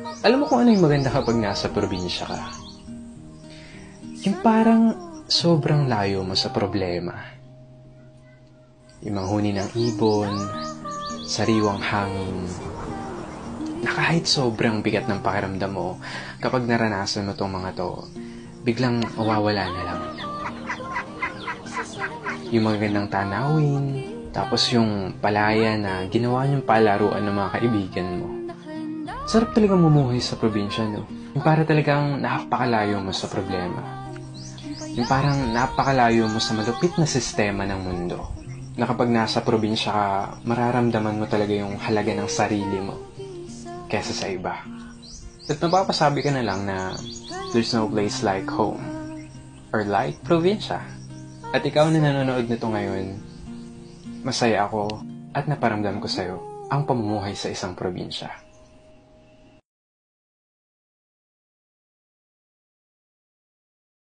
Alam mo kung ano yung maganda kapag nasa probinsya ka? Yung parang sobrang layo mo sa problema. Yung manghuni ng ibon, sariwang hangin, na kahit sobrang bigat ng pakiramdam mo, kapag naranasan mo tong mga to, biglang mawawala na lang. Yung magagandang tanawin, tapos yung palaya na ginawa niyong palaruan ng mga kaibigan mo. Sarap talagang mumuhay sa probinsya, no? Yung para talagang napakalayo mo sa problema. Yung parang napakalayo mo sa malupit na sistema ng mundo. Na kapag nasa probinsya ka, mararamdaman mo talaga yung halaga ng sarili mo kesa sa iba. At mapapasabi ka na lang na there's no place like home or like probinsya. At ikaw na nanonood nito ngayon, masaya ako at naparamdam ko sa'yo ang pamumuhay sa isang probinsya.